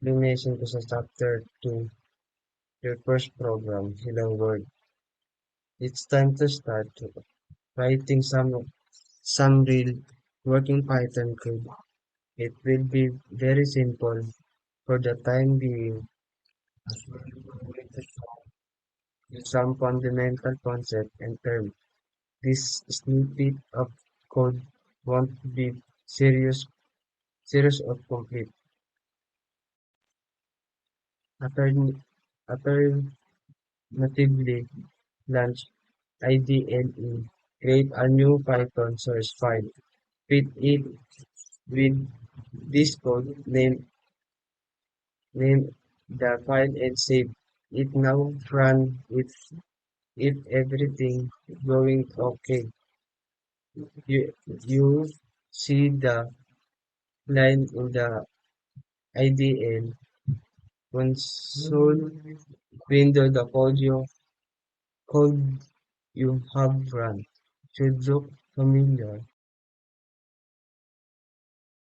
Explanation ko sa chapter 2, your first program, Hello World. It's time to start writing some real working Python code. It will be very simple for the time being. Some fundamental concepts and terms. This snippet of code won't be serious or complete. Alternatively, launch IDLE, create a new Python source file, feed it with this code, name the file and save it. Now run it if everything going okay. You see the line in the IDL console window. The code you have run should look familiar.